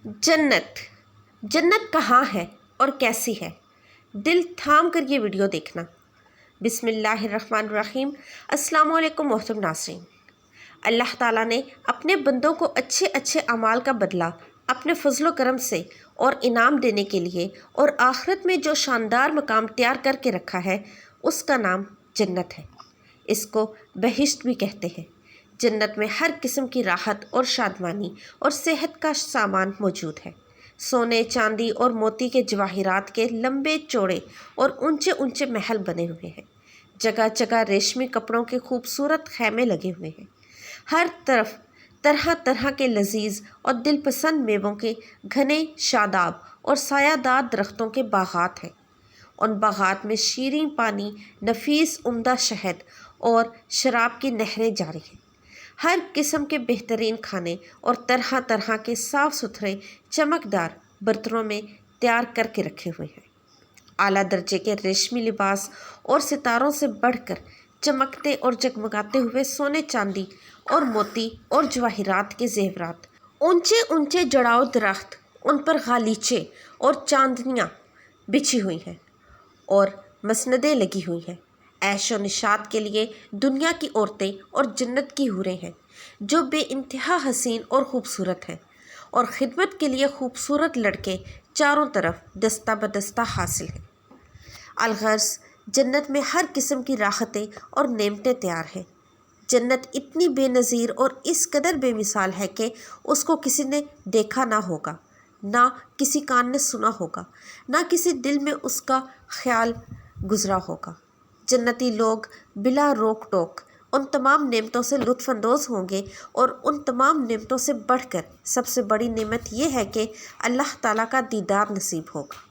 जन्नत जन्नत कहाँ है और कैसी है? दिल थाम कर ये वीडियो देखना। बिस्मिल्लाहिर्रहमानिर्रहीम। अस्सलाम वालेकुम मोहतरम नाज़रीन। अल्लाह ताला ने अपने बंदों को अच्छे अच्छे अमाल का बदला अपने फजलो करम से और इनाम देने के लिए और आखिरत में जो शानदार मकाम तैयार करके रखा है उसका नाम जन्नत है। इसको बहिश्त भी कहते हैं। जन्नत में हर किस्म की राहत और शादमानी और सेहत का सामान मौजूद है। सोने चांदी और मोती के जवाहिरात के लंबे चौड़े और ऊंचे ऊंचे महल बने हुए हैं। जगह जगह रेशमी कपड़ों के खूबसूरत खैमे लगे हुए हैं। हर तरफ तरह तरह के लजीज और दिलपसंद मेवों के घने शादाब और सायादार दरख्तों के बागात हैं। उन बागात में शीरीं पानी, नफीस उम्दा शहद और शराब की नहरें जारी हैं। हर किस्म के बेहतरीन खाने और तरह तरह के साफ़ सुथरे चमकदार बर्तनों में तैयार करके रखे हुए हैं। आला दर्जे के रेशमी लिबास और सितारों से बढ़कर चमकते और जगमगाते हुए सोने चांदी और मोती और जवाहिरात के जेवरात, ऊंचे ऊंचे जड़ाव दरख्त, उन पर गालीचे और चांदनियाँ बिछी हुई हैं और मसनदें लगी हुई हैं। ऐश और निशात के लिए दुनिया की औरतें और जन्नत की हूरें हैं जो बेइंतहा हसीन और ख़ूबसूरत हैं, और ख़िदमत के लिए ख़ूबसूरत लड़के चारों तरफ दस्ता बदस्ता हासिल हैं। अलगर्ज़ जन्नत में हर किस्म की राहतें और नेमतें तैयार हैं। जन्नत इतनी बेनज़ीर और इस कदर बेमिसाल है कि उसको किसी ने देखा ना होगा, ना किसी कान ने सुना होगा, ना किसी दिल में उसका ख्याल गुज़रा होगा। जन्नती लोग बिला रोक टोक उन तमाम नेमतों से लुत्फ़अंदोज़ होंगे, और उन तमाम नेमतों से बढ़कर सबसे बड़ी नेमत ये है कि अल्लाह ताला का दीदार नसीब होगा।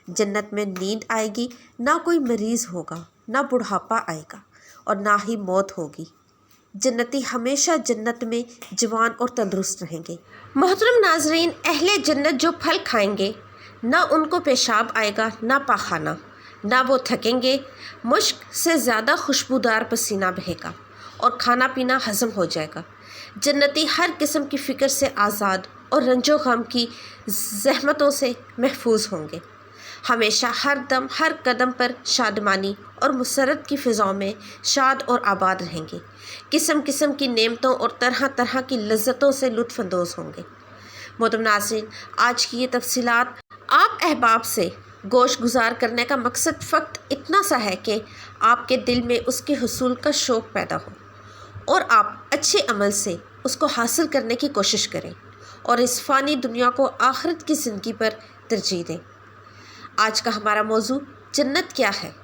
जन्नत में नींद आएगी, ना कोई मरीज़ होगा, ना बुढ़ापा आएगा और ना ही मौत होगी। जन्नती हमेशा जन्नत में जवान और तंदुरुस्त रहेंगे। मोहतरम नाजरीन, अहले जन्नत जो फल खाएंगे, ना उनको पेशाब आएगा ना पाखाना, ना वो थकेंगे। मुश्क से ज़्यादा खुशबूदार पसीना बहेगा और खाना पीना हज़म हो जाएगा। जन्नती हर किस्म की फ़िक्र से आज़ाद और रंजो गम की ज़हमतों से महफूज होंगे। हमेशा हर दम हर कदम पर शादमानी और मुसरत की फ़िज़ाओं में शाद और आबाद रहेंगे। किस्म किस्म की नेमतों और तरह तरह की लज्जतों से लुत्फ़अंदोज़ होंगे। मोहतरम नाज़रीन, आज की ये तफसीलात आप अहबाब से गोश गुजार करने का मकसद फ़क्त इतना सा है कि आपके दिल में उसके हुसूल का शौक़ पैदा हो और आप अच्छे अमल से उसको हासिल करने की कोशिश करें और इस फ़ानी दुनिया को आखिरत की ज़िंदगी पर तरजीह दें। आज का हमारा मौजू जन्नत क्या है।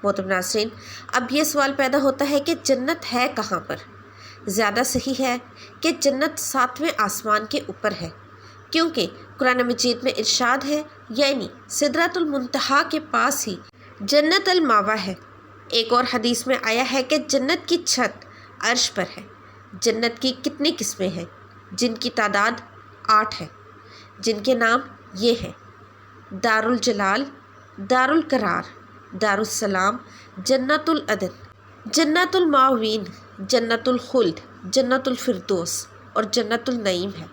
मोहतरम नाज़रीन, अब ये सवाल पैदा होता है कि जन्नत है कहाँ पर। ज़्यादा सही है कि जन्नत 7वें आसमान के ऊपर है, क्योंकि कुरान मजीद में इरशाद है, यानी सिदरतुल मुंतहा के पास ही जन्नत अल मावा है। एक और हदीस में आया है कि जन्नत की छत अर्श पर है। जन्नत की कितनी किस्में हैं, जिनकी तादाद 8 है, जिनके नाम ये हैं: दारुल जलाल, दारुल करार, दारुस्सलाम, जन्नतुल अदन, जन्नतुल मावीन, जन्नतुल खुल्द, जन्नतुल फिरदौस और जन्नतुल नईम है।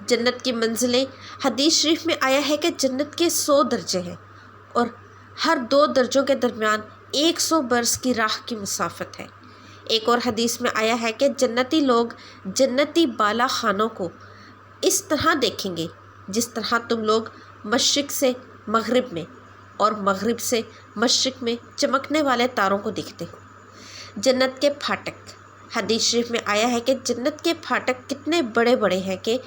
जन्नत की मंजिलें, हदीस शरीफ में आया है कि जन्नत के 100 दर्जे हैं और हर 2 दर्जों के दरमियान 100 बरस की राह की मुसाफत है। एक और हदीस में आया है कि जन्नती लोग जन्नती बाला खानों को इस तरह देखेंगे जिस तरह तुम लोग मशरिक़ से मगरिब में और मगरिब से मशरिक़ में चमकने वाले तारों को देखते हो। जन्नत के फाटक, हदीस शरीफ में आया है कि जन्नत के फाटक कितने बड़े बड़े हैं कि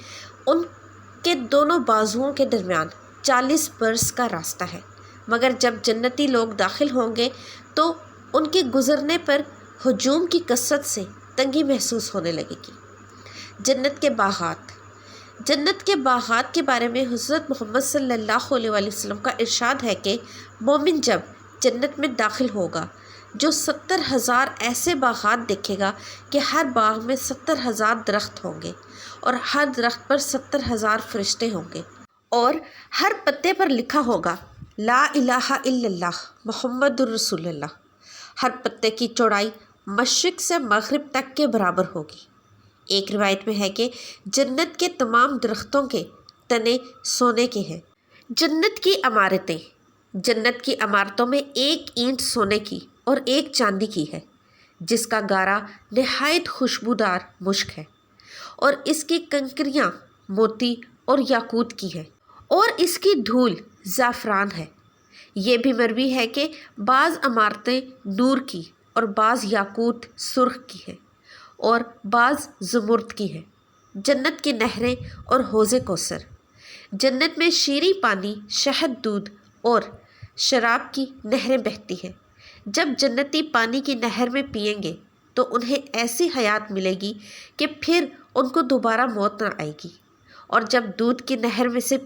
उनके दोनों बाजुओं के दरमियान 40 बरस का रास्ता है, मगर जब जन्नती लोग दाखिल होंगे तो उनके गुज़रने पर हजूम की कसरत से तंगी महसूस होने लगेगी। जन्नत के बागात, जन्नत के बागात के बारे में हुज़रत मोहम्मद सल्लल्लाहु अलैहि वसल्लम का इरशाद है कि मोमिन जब जन्नत में दाखिल होगा जो 70,000 ऐसे बागात देखेगा कि हर बाग में 70,000 दरख्त होंगे और हर दरख्त पर 70,000 फरिश्ते होंगे, और हर पत्ते पर लिखा होगा ला इलाहा इल्लल्लाह मुहम्मदुर रसूलुल्लाह। हर पत्ते की चौड़ाई मशरिक़ से मगरिब तक के बराबर होगी। एक रिवायत में है कि जन्नत के तमाम दरख्तों के तने सोने के हैं। जन्नत की इमारतें, जन्नत की इमारतों में एक ईंट सोने की और एक चांदी की है, जिसका गारा नहायत खुशबूदार मुश्क है, और इसकी कंकरियाँ मोती और याकूत की है, और इसकी धूल ज़ाफ़रान है। ये भी मरवी है कि बाज़ इमारतें नूर की और बाज़ याकूत सुर्ख की है और बाज़ ज़ुमुर्द की है। जन्नत की नहरें और हौज़े कौसर, जन्नत में शीरी पानी, शहद, दूध और शराब की नहरें बहती हैं। जब जन्नती पानी की नहर में पिएंगे तो उन्हें ऐसी हयात मिलेगी कि फिर उनको दोबारा मौत न आएगी, और जब दूध की नहर में से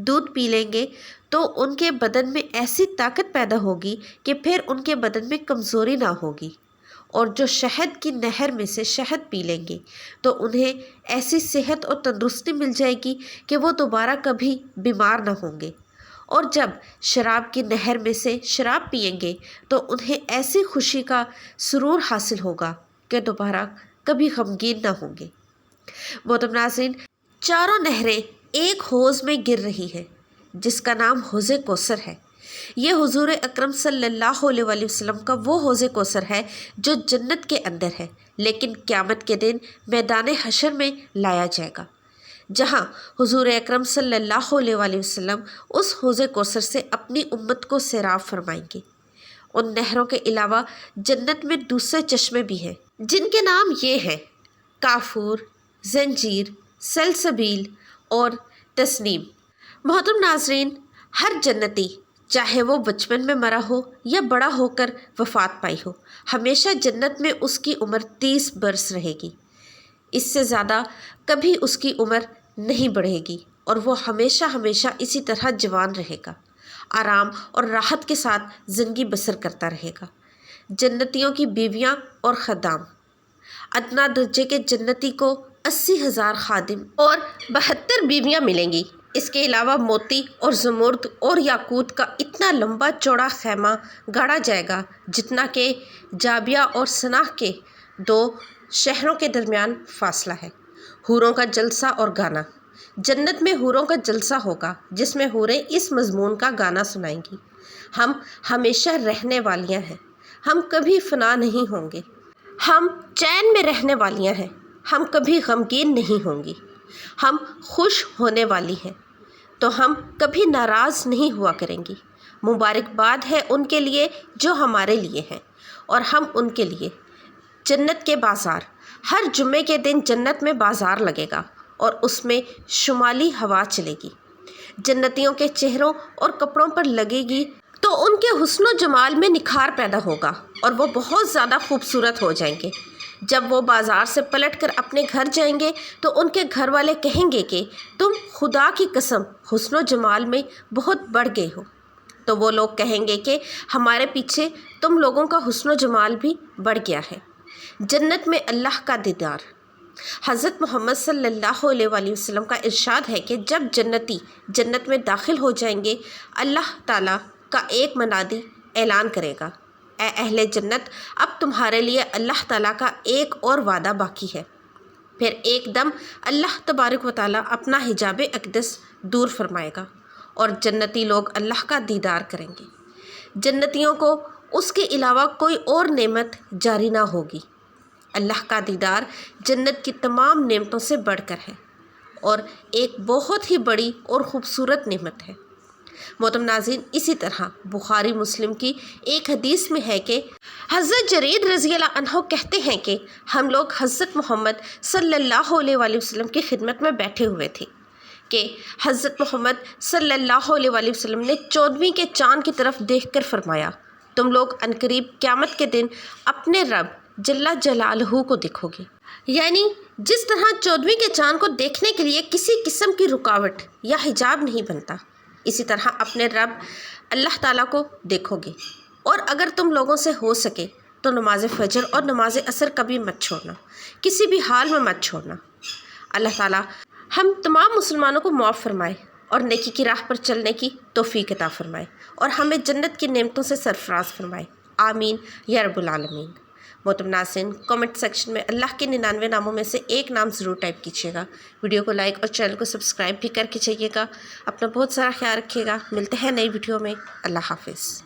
दूध पी लेंगे तो उनके बदन में ऐसी ताकत पैदा होगी कि फिर उनके बदन में कमज़ोरी ना होगी, और जो शहद की नहर में से शहद पी लेंगे तो उन्हें ऐसी सेहत और तंदुरुस्ती मिल जाएगी कि वो दोबारा कभी बीमार ना होंगे, और जब शराब की नहर में से शराब पिएंगे तो उन्हें ऐसी खुशी का सुरूर हासिल होगा कि दोबारा कभी गमगीन ना होंगे। मोहतरम नाज़रीन, चारों नहरें एक हौज़ में गिर रही है जिसका नाम हौज़े कौसर है। ये हुज़ूर अकरम सल्लल्लाहु अलैहि वसल्लम का वो हौज़े कौसर है जो जन्नत के अंदर है, लेकिन क़यामत के दिन मैदान हशर में लाया जाएगा, जहाँ हुज़ूर अकरम सल्लल्लाहु अलैहि वसल्लम उस हौज़े कौसर से अपनी उम्मत को सैराब फरमाएंगे। उन नहरों के अलावा जन्नत में दूसरे चश्मे भी हैं, जिनके नाम ये हैं काफूर, जंजीर, सलसबील और तस्नीम। मोहतरम नाज़रीन, हर जन्नती, चाहे वो बचपन में मरा हो या बड़ा होकर वफ़ात पाई हो, हमेशा जन्नत में उसकी उम्र 30 बरस रहेगी। इससे ज़्यादा कभी उसकी उम्र नहीं बढ़ेगी, और वो हमेशा हमेशा इसी तरह जवान रहेगा, आराम और राहत के साथ ज़िंदगी बसर करता रहेगा। जन्नतियों की बीवियाँ और ख़द्दाम, अदना दर्जे के जन्नती को 80,000 खादिम और 72 बीवियाँ मिलेंगी। इसके अलावा मोती और ज़मुर्द और याकूत का इतना लंबा चौड़ा खैमा गाड़ा जाएगा जितना कि जाबिया और सनाह के 2 शहरों के दरमियान फासला है। हूरों का जलसा और गाना, जन्नत में हूरों का जलसा होगा जिसमें हूरें इस मज़मून का गाना सुनाएंगी, हम हमेशा रहने वालियाँ हैं, हम कभी फना नहीं होंगे, हम चैन में रहने वालियाँ हैं, हम कभी गमगीन नहीं होंगी, हम खुश होने वाली हैं तो हम कभी नाराज़ नहीं हुआ करेंगी। मुबारकबाद है उनके लिए जो हमारे लिए हैं और हम उनके लिए। जन्नत के बाज़ार, हर जुम्मे के दिन जन्नत में बाज़ार लगेगा और उसमें शुमाली हवा चलेगी। जन्नतियों के चेहरों और कपड़ों पर लगेगी तो उनके हुस्न जमाल में निखार पैदा होगा और वो बहुत ज़्यादा खूबसूरत हो जाएंगे। जब वो बाज़ार से पलट कर अपने घर जाएंगे तो उनके घर वाले कहेंगे कि तुम खुदा की कसम हुस्न जमाल में बहुत बढ़ गए हो। तो वो लोग कहेंगे कि हमारे पीछे तुम लोगों का हुस्न जमाल भी बढ़ गया है। जन्नत में अल्लाह का दीदार, हज़रत मोहम्मद सल्लल्लाहु अलैहि वसल्लम का इरशाद है कि जब जन्नती जन्नत में दाखिल हो जाएंगे, अल्लाह ताला का एक मनादी ऐलान करेगा, ए अहले जन्नत, अब तुम्हारे लिए अल्लाह ताला का एक और वादा बाकी है। फिर एकदम अल्लाह तबारक व तआला अपना हिजाब अक़दस दूर फरमाएगा और जन्नती लोग अल्लाह का दीदार करेंगे। जन्नतियों को उसके अलावा कोई और नेमत जारी ना होगी। अल्लाह का दीदार जन्नत की तमाम नेमतों से बढ़कर है और एक बहुत ही बड़ी और ख़ूबसूरत नेमत है। मोहतरम नाज़रीन, इसी तरह बुखारी मुस्लिम की एक हदीस में है कि हज़रत जरीर रज़ी अल्लाह अन्हु कहते हैं कि हम लोग हज़रत मोहम्मद सल्लल्लाहु अलैहि वसल्लम की खिदमत में बैठे हुए थे कि हज़रत मोहम्मद सल्लल्लाहु अलैहि वसल्लम ने 14वीं के चाँद की तरफ देखकर फरमाया, तुम लोग अनकरीब क़यामत के दिन अपने रब जल्ला जलालहू को देखोगे। यानी जिस तरह 14वीं के चाँद को देखने के लिए किसी किस्म की रुकावट या हिजाब नहीं बनता, इसी तरह अपने रब अल्लाह ताला को देखोगे। और अगर तुम लोगों से हो सके तो नमाज फ़जर और नमाज असर कभी मत छोड़ना, किसी भी हाल में मत छोड़ना। अल्लाह ताला हम तमाम मुसलमानों को माफ़ फरमाए और नेकी की राह पर चलने की तौफ़ीक अता फरमाए और हमें जन्नत की नेमतों से सरफराज फरमाए। आमीन या रब्बुल आलमीन। محترم ناظرین کمنٹ سیکشن میں اللہ کے 99 ناموں میں سے ایک نام ضرور ٹائپ کیجیے گا. ویڈیو کو لائک اور چینل کو سبسکرائب بھی کر کے جائیے گا. اپنا بہت سارا خیال رکھیے گا. ملتے ہیں نئی ویڈیو میں. اللہ حافظ.